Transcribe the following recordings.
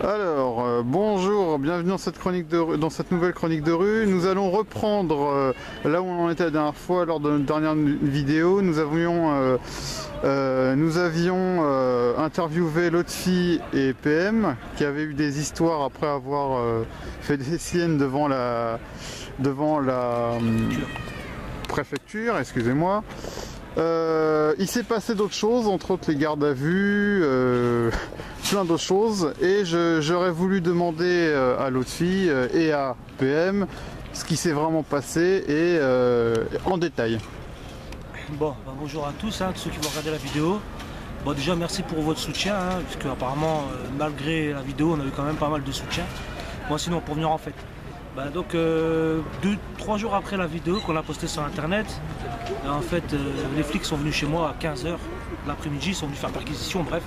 Alors, bonjour, bienvenue dans cette nouvelle chronique de rue. Nous allons reprendre là où on en était la dernière fois lors de notre dernière vidéo. Nous avions interviewé Lotfi et PM qui avaient eu des histoires après avoir fait des siennes devant la préfecture, excusez-moi. Il s'est passé d'autres choses, entre autres les gardes à vue, plein d'autres choses, et j'aurais voulu demander à Lotfi et à PM ce qui s'est vraiment passé et en détail. Bon, bonjour à tous, tous ceux qui vont regarder la vidéo. Bon, déjà merci pour votre soutien, puisque apparemment malgré la vidéo on a eu quand même pas mal de soutien. Bon, sinon pour venir en fait. Donc 2-3 jours après la vidéo qu'on a postée sur internet, en fait les flics sont venus chez moi à 15 h l'après-midi, ils sont venus faire perquisition, bref.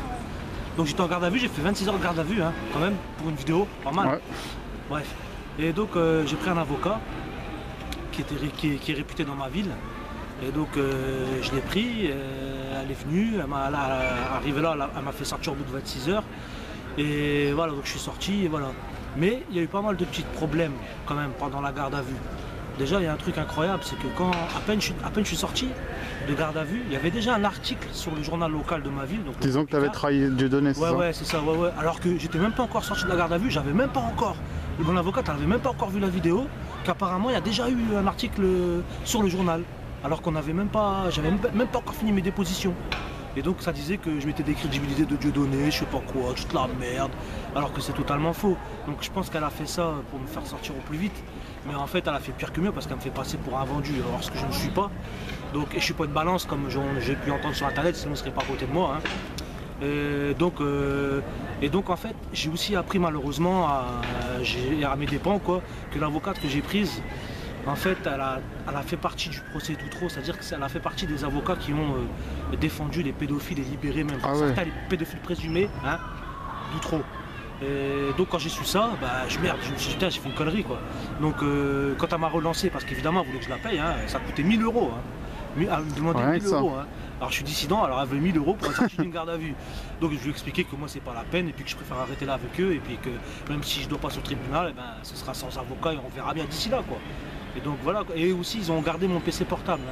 Donc j'étais en garde à vue, j'ai fait 26 heures de garde à vue quand même pour une vidéo, pas mal. Ouais. Bref. Et donc j'ai pris un avocat qui est réputé dans ma ville. Et donc je l'ai pris, elle est venue, arrivée là, elle m'a fait sortir au bout de 26 heures. Et voilà, donc je suis sorti et voilà. Mais il y a eu pas mal de petits problèmes quand même pendant la garde à vue. Déjà, il y a un truc incroyable, c'est que quand à peine je suis sorti de garde à vue, il y avait déjà un article sur le journal local de ma ville. Donc disons que tu avais trahi Dieudonné, c'est ça? Ouais, c'est ça, ouais. Alors que j'étais même pas encore sorti de la garde à vue, j'avais même pas encore. Mon avocat n'avait même pas encore vu la vidéo, qu'apparemment il y a déjà eu un article sur le journal. Alors qu'on n'avait même pas, j'avais même pas encore fini mes dépositions. Et donc ça disait que je m'étais décrédibilisé de Dieudonné, je sais pas quoi, toute la merde, alors que c'est totalement faux. Donc je pense qu'elle a fait ça pour me faire sortir au plus vite. Mais en fait elle a fait pire que mieux parce qu'elle me fait passer pour un vendu, alors ce que je ne suis pas. Donc, et je suis pas une balance comme j'ai pu entendre sur internet, sinon on ne serait pas à côté de moi. Et donc en fait j'ai aussi appris malheureusement à mes dépens que l'avocate que j'ai prise, en fait, elle a fait partie du procès d'Outreau, c'est-à-dire qu'elle a fait partie des avocats qui ont défendu les pédophiles et libéré même certains les pédophiles présumés d'Outreau. Et donc quand j'ai su ça, je me suis dit putain, j'ai fait une connerie quoi. Donc quand elle m'a relancé, parce qu'évidemment elle voulait que je la paye, ça coûtait 1000 €. Elle me demandait 1000 €. Alors je suis dissident, alors elle veut 1000 € pour sortir d'une garde à vue. Donc je lui ai expliqué que moi c'est pas la peine et puis que je préfère arrêter là avec eux et puis que même si je dois passer au tribunal, ce sera sans avocat et on verra bien d'ici là quoi. Et donc voilà, et aussi ils ont gardé mon PC portable.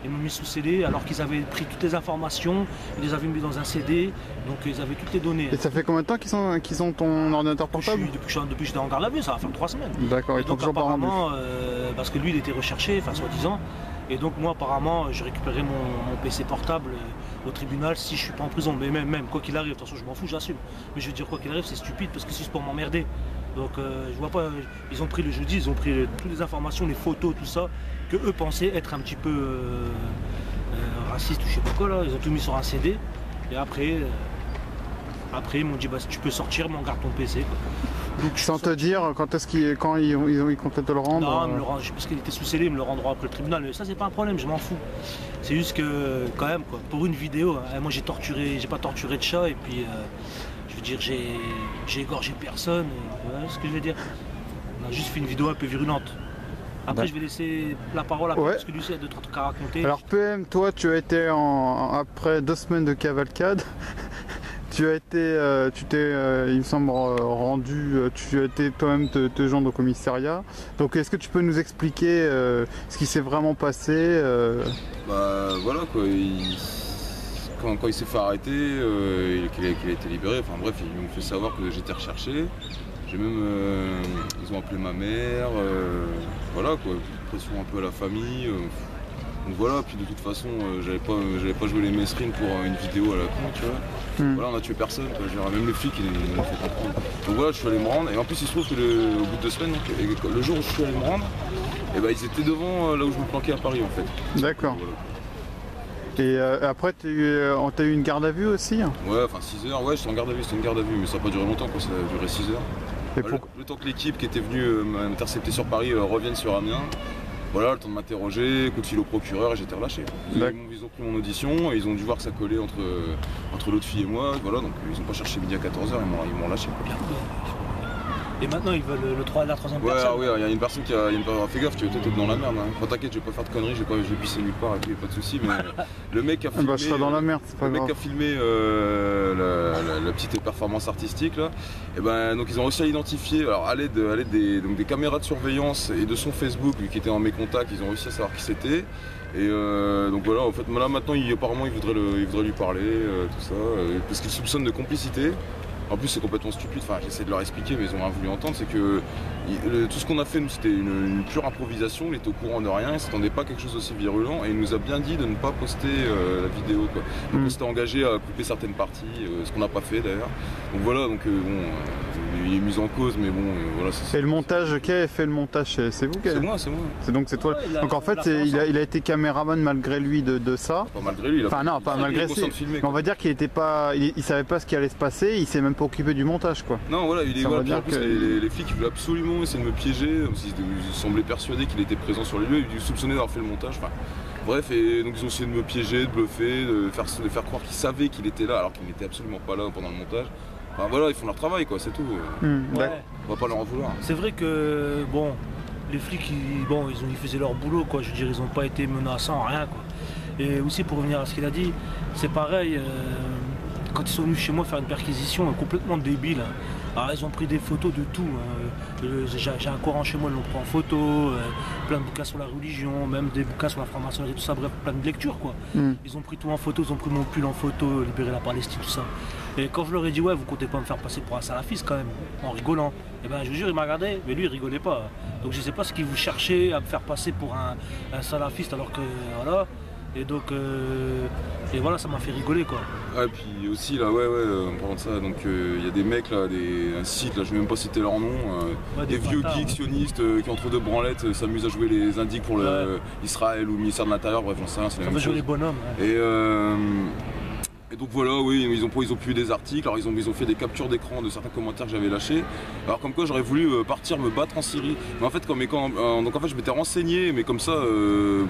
Ils m'ont mis sous CD alors qu'ils avaient pris toutes les informations, ils les avaient mis dans un CD, donc ils avaient toutes les données. Et ça fait combien de temps qu'ils ont ton ordinateur portable? Depuis que j'étais en garde à vue, ça va faire 3 semaines. D'accord, ils t'ont toujours pas rendu. Parce que lui il était recherché, soi-disant. Et donc moi apparemment j'ai récupéré mon PC portable au tribunal si je suis pas en prison. Mais même quoi qu'il arrive, de toute façon je m'en fous, j'assume. Mais je veux dire quoi qu'il arrive c'est stupide parce que c'est juste pour m'emmerder. Donc je vois pas, ils ont pris le jeudi, ils ont pris toutes les informations, les photos, tout ça, que eux pensaient être un petit peu racistes ou je sais pas quoi là, ils ont tout mis sur un CD et après ils m'ont dit tu peux sortir mais on garde ton PC quoi. Donc, sans te dire quand ils comptent te le rendre? Non, parce qu'il était sous scellé, ils me le rendront après le tribunal, mais ça c'est pas un problème, je m'en fous. C'est juste que quand même quoi, pour une vidéo, moi j'ai pas torturé de chat et puis je veux dire j'ai égorgé personne, voilà ce que je veux dire. On a juste fait une vidéo un peu virulente. Après je vais laisser la parole à parce que lui c'est d'autres trucs à raconter. Alors PM, toi tu as été après 2 semaines de cavalcade. Tu t'es, il me semble, tu as été toi-même te joindre au commissariat. Donc est-ce que tu peux nous expliquer ce qui s'est vraiment passé Voilà quoi, quand il s'est fait arrêter, qu'il a été libéré, enfin bref, ils m'ont fait savoir que j'étais recherché. J'ai même, ils ont appelé ma mère, voilà quoi, pression un peu à la famille. Donc voilà, puis de toute façon, j'avais pas joué les mesrines pour une vidéo à la con, tu vois. Voilà, on a tué personne, quoi. Même les flics, ils m'ont fait comprendre. Donc voilà, je suis allé me rendre, et en plus il se trouve que au bout de 2 semaines, le jour où je suis allé me rendre, ils étaient devant là où je me planquais à Paris en fait. D'accord. Et après, on t'a eu une garde à vue aussi? Ouais, enfin 6 heures, ouais, j'étais en garde à vue, c'était une garde à vue, mais ça n'a pas duré longtemps, quoi, ça a duré 6 heures. Et le temps que l'équipe qui était venue m'intercepter sur Paris revienne sur Amiens. Voilà, le temps de m'interroger, coup de fil au procureur et j'étais relâché. Ils ont pris mon audition et ils ont dû voir que ça collait entre l'autre fille et moi. Voilà, donc ils n'ont pas cherché midi à 14 h, ils m'ont relâché. Et maintenant ils veulent la troisième Ouais, personne. oui, il y a une personne qui a. Fais gaffe, tu vas peut-être être dans la merde. Hein. Enfin, t'inquiète, je vais pas faire de conneries, je vais pisser nulle part et tout, y a pas de soucis. Mais le mec a filmé. Bah, je serai dans la merde, c'est pas le mec grave. a filmé la petite performance artistique là. Et ben donc ils ont réussi à l'identifier. Alors à l'aide des caméras de surveillance et de son Facebook, lui qui était en mes contacts, ils ont réussi à savoir qui c'était. Et donc voilà, en fait là maintenant apparemment il voudrait lui parler, tout ça, parce qu'il soupçonne de complicité. En plus c'est complètement stupide, enfin j'essaie de leur expliquer mais ils ont rien voulu entendre, c'est que tout ce qu'on a fait nous c'était une pure improvisation, il était au courant de rien, il s'attendait pas à quelque chose d'aussi virulent et il nous a bien dit de ne pas poster la vidéo quoi. Donc on s'était engagé à couper certaines parties, ce qu'on n'a pas fait d'ailleurs. Donc voilà, donc bon, il est mis en cause mais bon voilà. Et le montage, qui a fait le montage? C'est vous qui C'est moi, c'est moi. C'est toi. Ouais, Donc en fait il a été caméraman malgré lui de ça. Pas malgré lui, il a Enfin non, pas malgré lui. filmer, On va dire qu'il était pas, il savait pas ce qui allait se passer, il s'est même pas occupé du montage quoi. Non voilà, Ça voilà, veut dire en plus, que- les flics ils voulaient absolument essayer de me piéger, ils semblaient persuadés qu'il était présent sur les lieux, ils soupçonnaient d'avoir fait le montage. Enfin, bref, et donc ils ont essayé de me piéger, de bluffer, de faire croire qu'ils savaient qu'il était là alors qu'il n'était absolument pas là pendant le montage. Enfin voilà, ils font leur travail quoi, c'est tout. D'accord. On va pas leur en vouloir. C'est vrai que bon, les flics ils faisaient leur boulot quoi, je veux dire ils n'ont pas été menaçants, rien quoi. Et aussi pour revenir à ce qu'il a dit, c'est pareil, quand ils sont venus chez moi faire une perquisition complètement débile. Hein. Alors ils ont pris des photos de tout. Hein. J'ai un Coran chez moi, ils l'ont pris en photo, plein de bouquins sur la religion, même des bouquins sur la franc-maçonnerie, tout ça, bref, plein de lectures quoi. Ils ont pris tout en photo, ils ont pris mon pull en photo, libérer la Palestine, tout ça. Et quand je leur ai dit ouais vous comptez pas me faire passer pour un salafiste quand même, en rigolant, et ben je vous jure il m'a regardé, mais lui il rigolait pas. Donc je sais pas ce qu'il vous cherchez à me faire passer pour un salafiste alors que voilà. Et donc et voilà ça m'a fait rigoler quoi. Ah, et puis aussi là, en parlant de ça, donc il y a des mecs là, un site là, je vais même pas citer leur nom, Ouais, des vieux bâtards, geeks ouais. sionistes qui entre deux branlettes s'amusent à jouer les indiques pour Israël ou le ministère de l'Intérieur, bref j'en sais rien, c'est la Ça même veut jouer chose. les bonhommes. Ouais. Et donc voilà, oui, ils ont publié des articles, alors ils ont fait des captures d'écran de certains commentaires que j'avais lâchés. Alors comme quoi j'aurais voulu partir me battre en Syrie. Mais en fait, donc en fait je m'étais renseigné, mais comme ça,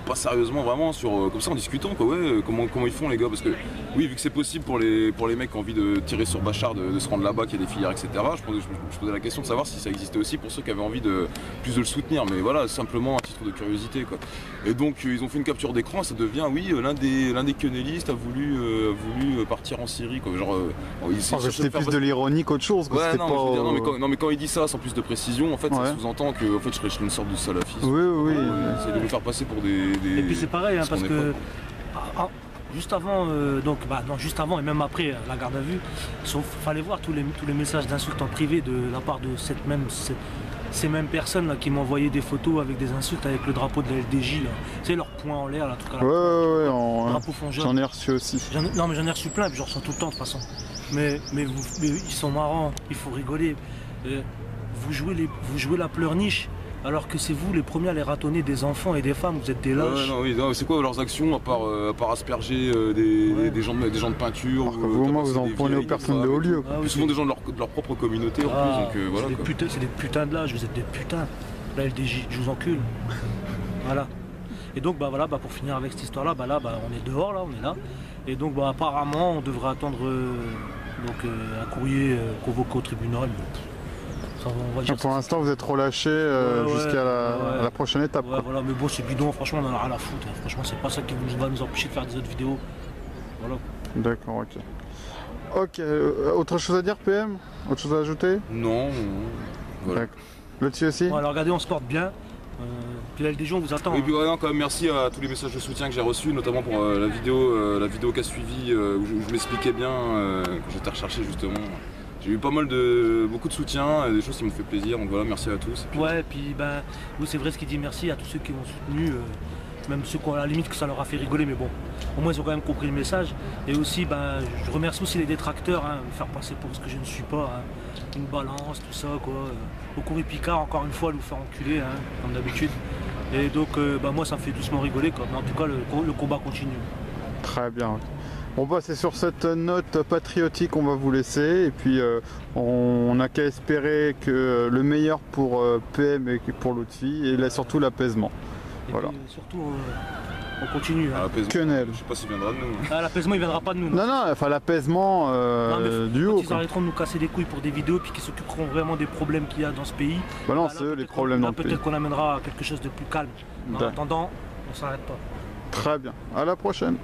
pas sérieusement vraiment, comme ça en discutant quoi, ouais, comment ils font les gars, parce que oui, vu que c'est possible pour les mecs qui ont envie de tirer sur Bachar, de se rendre là-bas, qu'il y a des filières, etc. Je posais la question de savoir si ça existait aussi pour ceux qui avaient envie de le soutenir, mais voilà, simplement à titre de curiosité quoi. Et donc ils ont fait une capture d'écran, ça devient oui, l'un des quenellistes a voulu partir en Syrie quoi. Genre C'était plus de l'ironie qu'autre chose. Quoi. Ouais, C'était non, pas, mais je veux dire, non, mais quand il dit ça sans plus de précision, en fait ça sous-entend que en fait, je serais une sorte de salafiste. Oui. C'est de nous faire passer pour des. Et puis c'est pareil hein, ce parce qu'on que est juste avant, juste avant et même après la garde à vue, il fallait voir tous les messages d'insultes en privé de la part de ces mêmes personnes là, qui m'envoyaient des photos avec des insultes avec le drapeau de la LDJ, là. Tu sais, leur poing en l'air, là, tout à Ouais, drapeau fond jaune. j'en ai reçu aussi. Non mais j'en ai reçu plein, puis j'en reçois tout le temps de toute façon. Mais ils sont marrants, il faut rigoler. Vous jouez la pleurniche, alors que c'est vous les premiers à les ratonner des enfants et des femmes, vous êtes des lâches. non, c'est quoi leurs actions à part asperger des gens de peinture Alors que vous en prenez aux personnes de haut lieu. Ah oui, Plus souvent des gens de leur propre communauté en Ah, plus, donc voilà quoi. c'est des putains de lâches, vous êtes des putains. La LDJ, je vous encule. Voilà. Et donc voilà, pour finir avec cette histoire-là, on est dehors, là, on est là. Et donc apparemment on devrait attendre un courrier convoqué au tribunal. Ça, on va dire Pour l'instant, vous êtes relâché jusqu'à la prochaine étape. Ouais, voilà, mais bon, c'est bidon, franchement, on en a rien à foutre. Hein. Franchement, c'est pas ça qui va nous empêcher de faire des autres vidéos. Voilà. D'accord, ok. Ok, autre chose à dire, PM? Autre chose à ajouter? Non, voilà. D'accord. Le dessus aussi? Bon, alors regardez, on se porte bien. Puis la LDJ, on vous attend. Et puis hein. quand même merci à tous les messages de soutien que j'ai reçus, notamment pour la vidéo qui a suivi où je m'expliquais bien quand j'étais recherché justement. J'ai eu beaucoup de soutien, des choses qui m'ont fait plaisir, donc voilà, merci à tous. Ouais, et puis oui, c'est vrai ce qu'il dit, merci à tous ceux qui m'ont soutenu, même ceux qui ont à la limite que ça leur a fait rigoler, mais bon, au moins ils ont quand même compris le message. Et aussi, je remercie aussi les détracteurs, hein, me faire passer pour ce que je ne suis pas, hein. Une balance, tout ça, quoi. Au courrier Picard, encore une fois, nous faire enculer, hein, comme d'habitude. Et donc, moi, ça me fait doucement rigoler, quoi. Mais en tout cas, le combat continue. Très bien. Bon c'est sur cette note patriotique qu'on va vous laisser et puis on n'a qu'à espérer que le meilleur pour PM et pour l'autre fille et là surtout l'apaisement. Et voilà. puis, surtout, On continue. Hein. L'apaisement, Quenelle. je sais pas s'il viendra de nous. Ah, l'apaisement, il viendra pas de nous. Non, non, enfin l'apaisement du haut. Quand ils arrêteront de nous casser les couilles pour des vidéos puis qu'ils s'occuperont vraiment des problèmes qu'il y a dans ce pays. Bah non, là, c'est eux les peut-être problèmes là, dans le pays. peut-être qu'on amènera quelque chose de plus calme. En D'accord. attendant, on s'arrête pas. Très bien. À la prochaine.